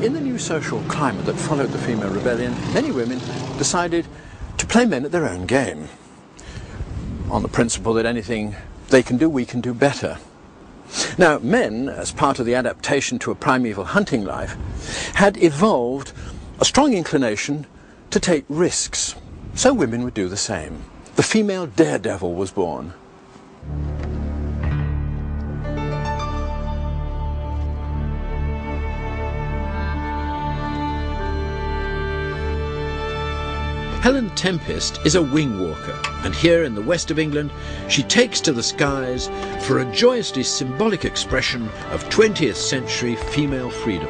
In the new social climate that followed the female rebellion, many women decided to play men at their own game, on the principle that anything they can do, we can do better. Now, men, as part of the adaptation to a primeval hunting life, had evolved a strong inclination to take risks, so women would do the same. The female daredevil was born. Helen Tempest is a wing walker, and here in the west of England she takes to the skies for a joyously symbolic expression of 20th century female freedom.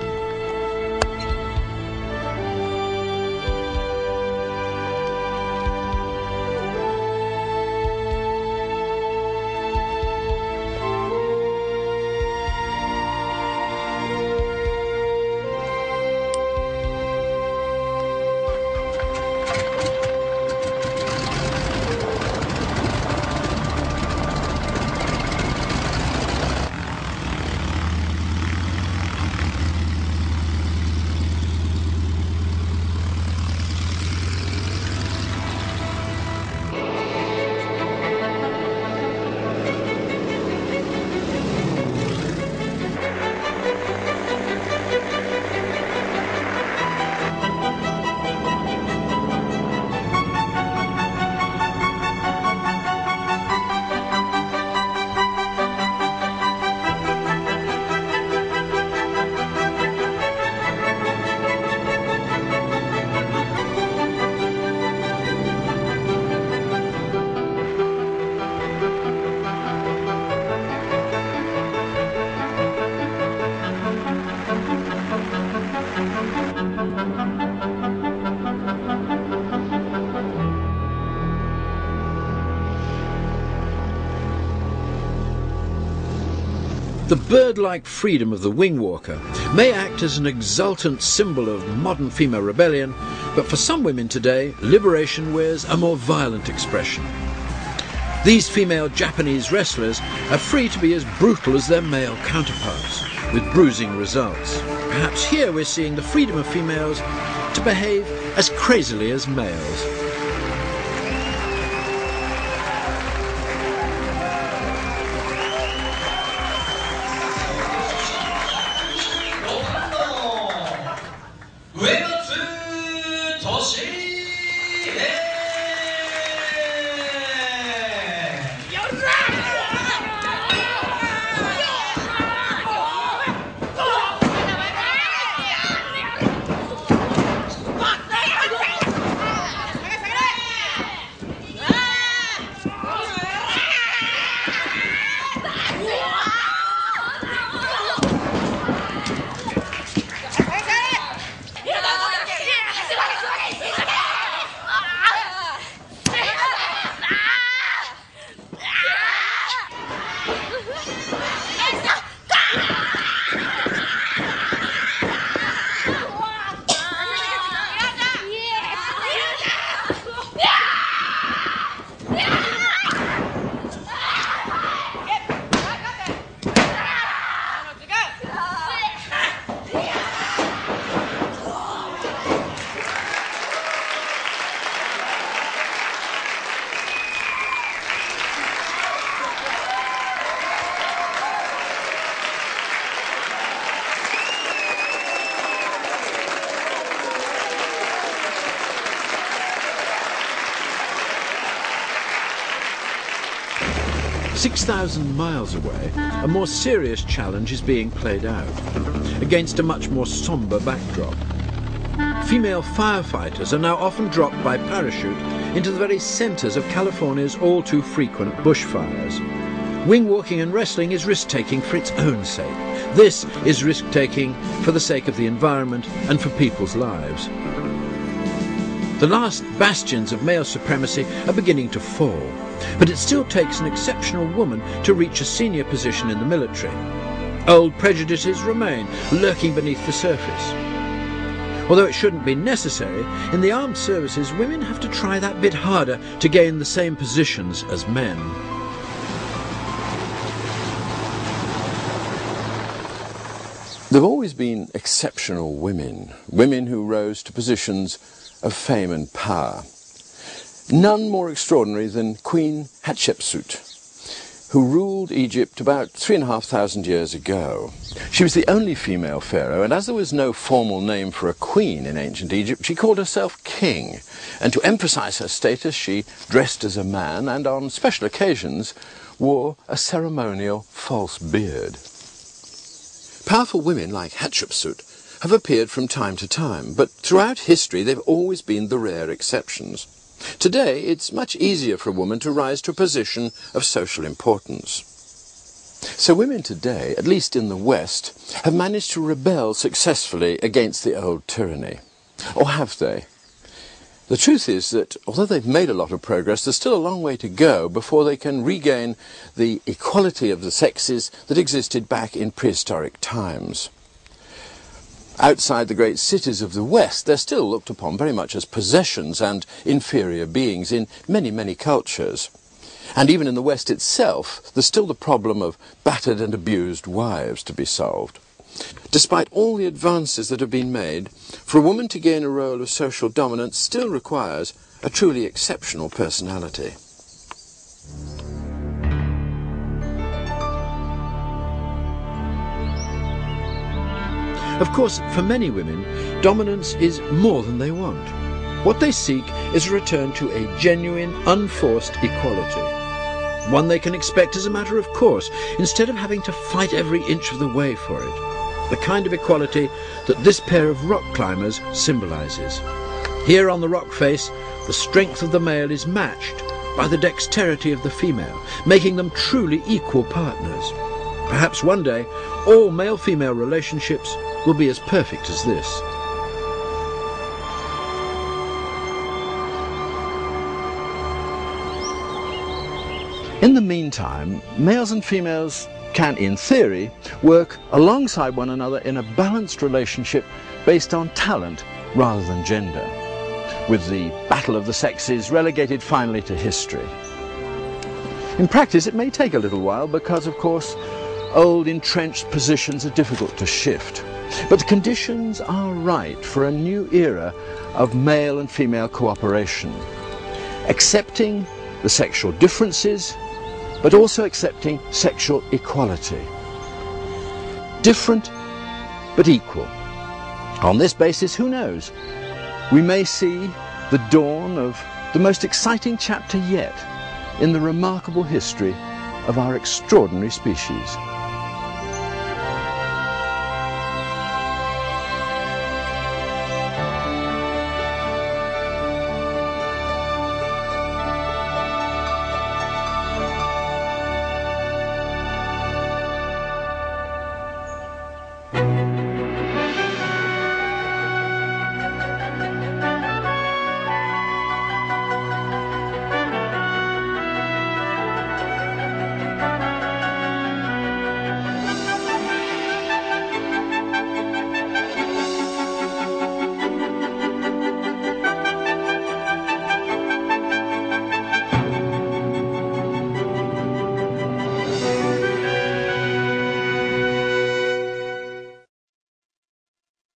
The bird-like freedom of the wing walker may act as an exultant symbol of modern female rebellion, but for some women today, liberation wears a more violent expression. These female Japanese wrestlers are free to be as brutal as their male counterparts, with bruising results. Perhaps here we're seeing the freedom of females to behave as crazily as males. "6,000 miles away, a more serious challenge is being played out, against a much more sombre backdrop. Female firefighters are now often dropped by parachute into the very centres of California's all too frequent bushfires. Wing walking and wrestling is risk-taking for its own sake. This is risk-taking for the sake of the environment and for people's lives. The last bastions of male supremacy are beginning to fall, but it still takes an exceptional woman to reach a senior position in the military. Old prejudices remain, lurking beneath the surface. Although it shouldn't be necessary, in the armed services women have to try that bit harder to gain the same positions as men. There have always been exceptional women, women who rose to positions of fame and power. None more extraordinary than Queen Hatshepsut, who ruled Egypt about 3,500 years ago. She was the only female pharaoh, and as there was no formal name for a queen in ancient Egypt, she called herself king. And to emphasize her status, she dressed as a man and on special occasions wore a ceremonial false beard. Powerful women like Hatshepsut have appeared from time to time, but throughout history they've always been the rare exceptions. Today, it's much easier for a woman to rise to a position of social importance. So women today, at least in the West, have managed to rebel successfully against the old tyranny. Or have they? The truth is that, although they've made a lot of progress, there's still a long way to go before they can regain the equality of the sexes that existed back in prehistoric times. Outside the great cities of the West, they're still looked upon very much as possessions and inferior beings in many, many cultures. And even in the West itself, there's still the problem of battered and abused wives to be solved. Despite all the advances that have been made, for a woman to gain a role of social dominance still requires a truly exceptional personality. Of course, for many women, dominance is more than they want. What they seek is a return to a genuine, unforced equality. One they can expect as a matter of course, instead of having to fight every inch of the way for it. The kind of equality that this pair of rock climbers symbolises. Here on the rock face, the strength of the male is matched by the dexterity of the female, making them truly equal partners. Perhaps one day, all male-female relationships will be as perfect as this. In the meantime, males and females can, in theory, work alongside one another in a balanced relationship based on talent rather than gender, with the battle of the sexes relegated finally to history. In practice, it may take a little while because, of course, old entrenched positions are difficult to shift. But the conditions are right for a new era of male and female cooperation, accepting the sexual differences, but also accepting sexual equality. Different, but equal. On this basis, who knows? We may see the dawn of the most exciting chapter yet in the remarkable history of our extraordinary species.